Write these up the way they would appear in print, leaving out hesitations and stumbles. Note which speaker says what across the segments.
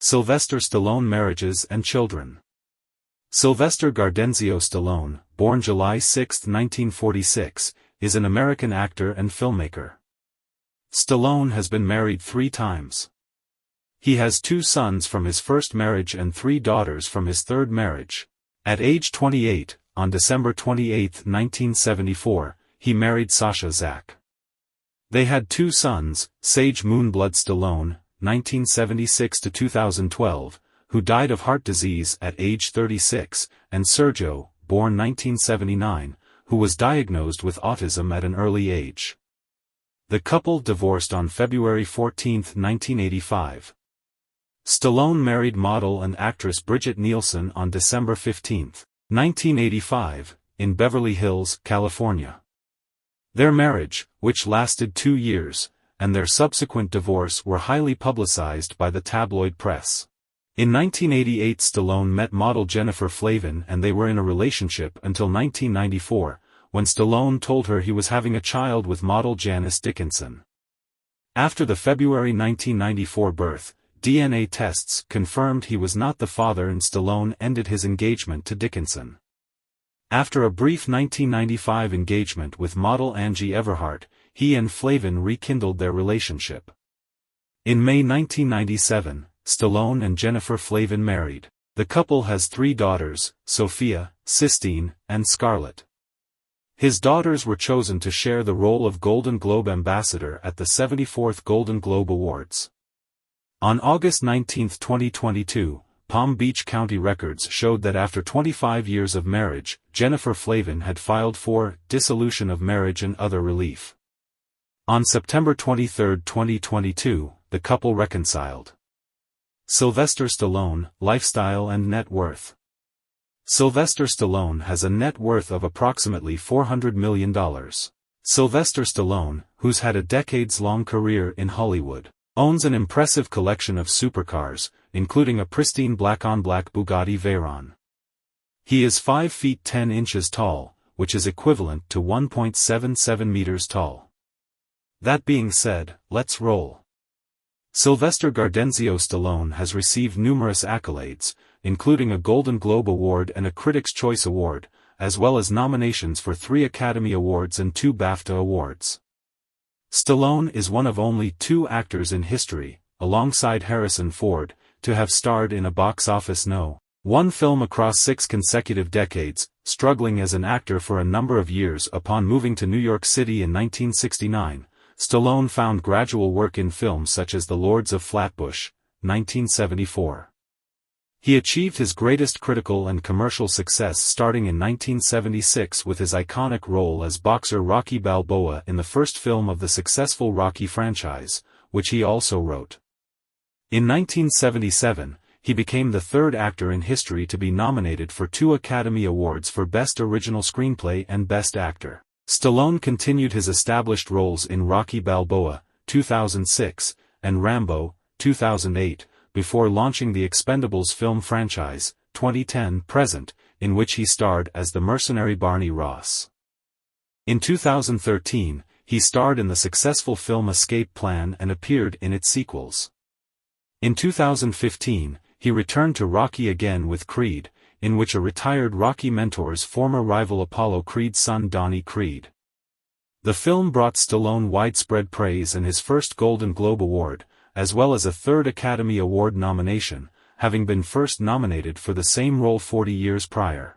Speaker 1: Sylvester Stallone marriages and children. Sylvester Gardenzio Stallone, born July 6, 1946, is an American actor and filmmaker. Stallone has been married 3 times. He has 2 sons from his first marriage and 3 daughters from his third marriage. At age 28, on December 28, 1974, he married Sasha Zach. They had 2 sons, Sage Moonblood Stallone, 1976 to 2012, who died of heart disease at age 36, and Sergio, born 1979, who was diagnosed with autism at an early age. The couple divorced on February 14, 1985. Stallone married model and actress Bridget Nielsen on December 15, 1985, in Beverly Hills, California. Their marriage, which lasted 2 years, and their subsequent divorce were highly publicized by the tabloid press. In 1988 Stallone met model Jennifer Flavin and they were in a relationship until 1994, when Stallone told her he was having a child with model Janice Dickinson. After the February 1994 birth, DNA tests confirmed he was not the father and Stallone ended his engagement to Dickinson. After a brief 1995 engagement with model Angie Everhart, he and Flavin rekindled their relationship. In May 1997, Stallone and Jennifer Flavin married. The couple has 3 daughters, Sophia, Sistine, and Scarlett. His daughters were chosen to share the role of Golden Globe Ambassador at the 74th Golden Globe Awards. On August 19, 2022, Palm Beach County records showed that after 25 years of marriage, Jennifer Flavin had filed for dissolution of marriage and other relief. On September 23, 2022, the couple reconciled. Sylvester Stallone, lifestyle and net worth. Sylvester Stallone has a net worth of approximately $400 million. Sylvester Stallone, who's had a decades-long career in Hollywood, owns an impressive collection of supercars, including a pristine black-on-black Bugatti Veyron. He is 5 feet 10 inches tall, which is equivalent to 1.77 meters tall. That being said, let's roll. Sylvester Gardenzio Stallone has received numerous accolades, including a Golden Globe Award and a Critics' Choice Award, as well as nominations for 3 Academy Awards and 2 BAFTA Awards. Stallone is one of only 2 actors in history, alongside Harrison Ford, to have starred in a box office No. 1 film across 6 consecutive decades, struggling as an actor for a number of years upon moving to New York City in 1969. Stallone found gradual work in films such as The Lords of Flatbush, 1974. He achieved his greatest critical and commercial success starting in 1976 with his iconic role as boxer Rocky Balboa in the first film of the successful Rocky franchise, which he also wrote. In 1977, he became the 3rd actor in history to be nominated for 2 Academy Awards for Best Original Screenplay and Best Actor. Stallone continued his established roles in Rocky Balboa, 2006, and Rambo, 2008, before launching the Expendables film franchise, 2010-present, in which he starred as the mercenary Barney Ross. In 2013, he starred in the successful film Escape Plan and appeared in its sequels. In 2015, he returned to Rocky again with Creed, in which a retired Rocky mentor's former rival Apollo Creed's son Donnie Creed. The film brought Stallone widespread praise and his first Golden Globe Award, as well as a 3rd Academy Award nomination, having been first nominated for the same role 40 years prior.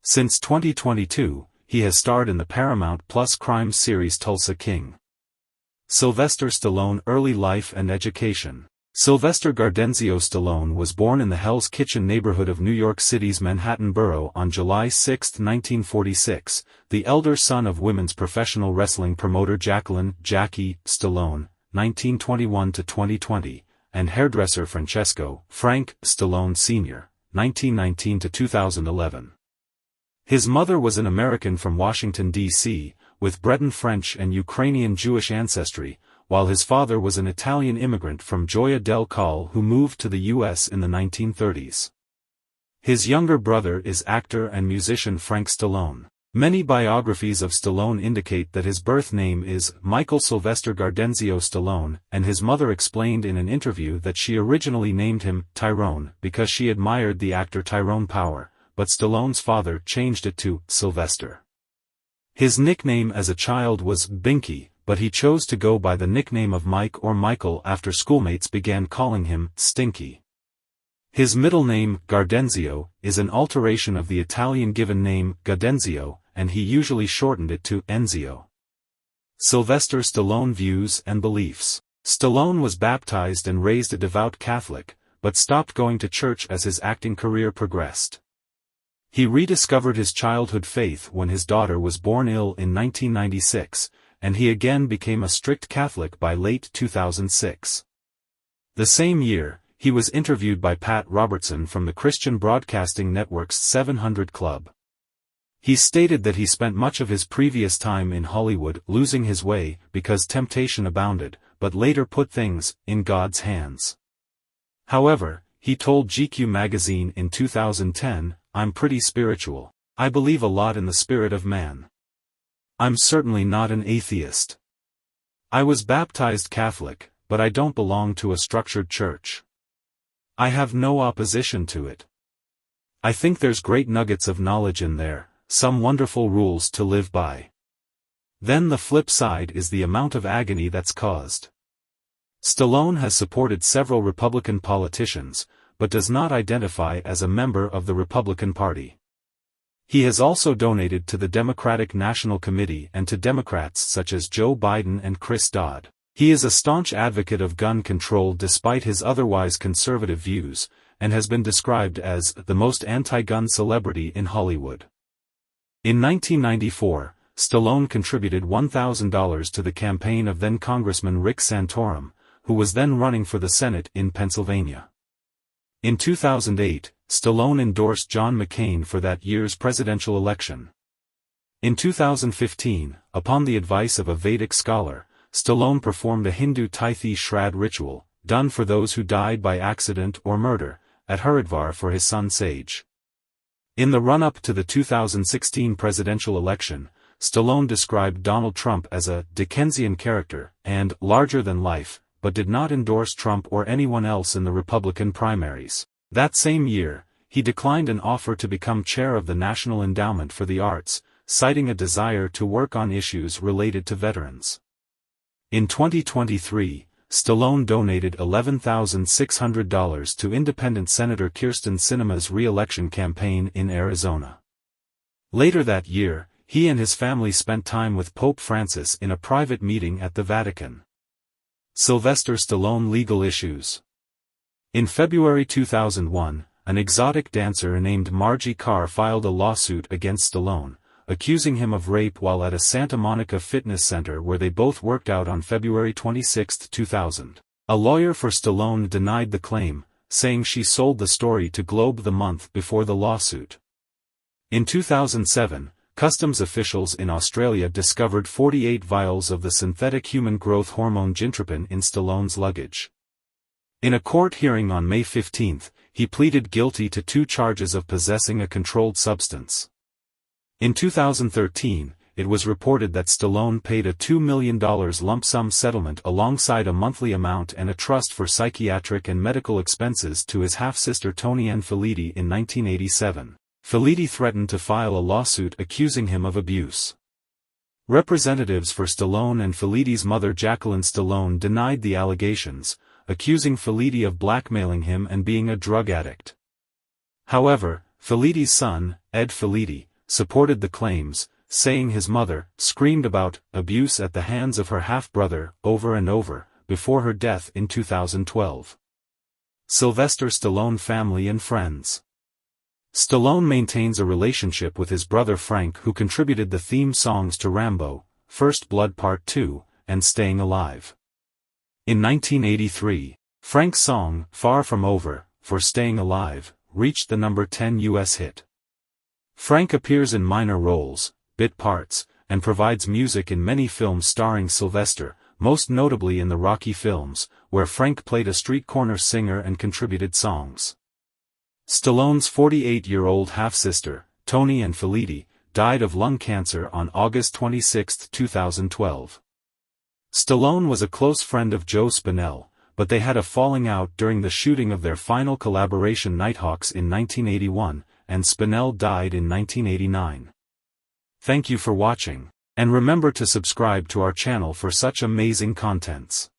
Speaker 1: Since 2022, he has starred in the Paramount Plus crime series Tulsa King. Sylvester Stallone early life and education. Sylvester Gardenzio Stallone was born in the Hell's Kitchen neighborhood of New York City's Manhattan borough on July 6, 1946, the elder son of women's professional wrestling promoter Jacqueline "Jackie" Stallone, 1921–2020, and hairdresser Francesco Frank Stallone Sr., 1919–2011. His mother was an American from Washington, D.C., with Breton French and Ukrainian Jewish ancestry, while his father was an Italian immigrant from Gioia del Colle who moved to the U.S. in the 1930s. His younger brother is actor and musician Frank Stallone. Many biographies of Stallone indicate that his birth name is Michael Sylvester Gardenzio Stallone, and his mother explained in an interview that she originally named him Tyrone because she admired the actor Tyrone Power, but Stallone's father changed it to Sylvester. His nickname as a child was Binky, but he chose to go by the nickname of Mike or Michael after schoolmates began calling him Stinky. His middle name, Gardenzio, is an alteration of the Italian given name, Gaudenzio, and he usually shortened it to Enzio. Sylvester Stallone views and beliefs. Stallone was baptized and raised a devout Catholic, but stopped going to church as his acting career progressed. He rediscovered his childhood faith when his daughter was born ill in 1996, and he again became a strict Catholic by late 2006. The same year, he was interviewed by Pat Robertson from the Christian Broadcasting Network's 700 Club. He stated that he spent much of his previous time in Hollywood losing his way because temptation abounded, but later put things in God's hands. However, he told GQ magazine in 2010, "I'm pretty spiritual. I believe a lot in the spirit of man. I'm certainly not an atheist. I was baptized Catholic, but I don't belong to a structured church. I have no opposition to it. I think there's great nuggets of knowledge in there, some wonderful rules to live by. Then the flip side is the amount of agony that's caused." Stallone has supported several Republican politicians, but does not identify as a member of the Republican Party. He has also donated to the Democratic National Committee and to Democrats such as Joe Biden and Chris Dodd. He is a staunch advocate of gun control despite his otherwise conservative views, and has been described as the most anti-gun celebrity in Hollywood. In 1994, Stallone contributed $1,000 to the campaign of then-Congressman Rick Santorum, who was then running for the Senate in Pennsylvania. In 2008, Stallone endorsed John McCain for that year's presidential election. In 2015, upon the advice of a Vedic scholar, Stallone performed a Hindu Tithi Shraddh ritual, done for those who died by accident or murder, at Haridwar for his son Sage. In the run-up to the 2016 presidential election, Stallone described Donald Trump as a Dickensian character and larger than life, but did not endorse Trump or anyone else in the Republican primaries. That same year, he declined an offer to become chair of the National Endowment for the Arts, citing a desire to work on issues related to veterans. In 2023, Stallone donated $11,600 to independent Senator Kyrsten Sinema's re-election campaign in Arizona. Later that year, he and his family spent time with Pope Francis in a private meeting at the Vatican. Sylvester Stallone legal issues. In February 2001, an exotic dancer named Margie Carr filed a lawsuit against Stallone, accusing him of rape while at a Santa Monica fitness center where they both worked out on February 26, 2000. A lawyer for Stallone denied the claim, saying she sold the story to Globe the month before the lawsuit. In 2007, customs officials in Australia discovered 48 vials of the synthetic human growth hormone gintropin in Stallone's luggage. In a court hearing on May 15, he pleaded guilty to 2 charges of possessing a controlled substance. In 2013, it was reported that Stallone paid a $2 million lump sum settlement alongside a monthly amount and a trust for psychiatric and medical expenses to his half-sister Toni Ann Filiti in 1987. Filiti threatened to file a lawsuit accusing him of abuse. Representatives for Stallone and Filiti's mother Jacqueline Stallone denied the allegations, accusing Filiti of blackmailing him and being a drug addict. However, Filiti's son, Ed Filiti, supported the claims, saying his mother screamed about abuse at the hands of her half-brother over and over, before her death in 2012. Sylvester Stallone family and friends. Stallone maintains a relationship with his brother Frank, who contributed the theme songs to Rambo, First Blood Part 2, and Staying Alive. In 1983, Frank's song, Far From Over, for Staying Alive, reached the number 10 U.S. hit. Frank appears in minor roles, bit parts, and provides music in many films starring Sylvester, most notably in the Rocky films, where Frank played a street-corner singer and contributed songs. Stallone's 48-year-old half-sister, Toni Ann Filiti, died of lung cancer on August 26, 2012. Stallone was a close friend of Joe Spinell, but they had a falling out during the shooting of their final collaboration Nighthawks in 1981, and Spinell died in 1989. Thank you for watching, and remember to subscribe to our channel for such amazing contents.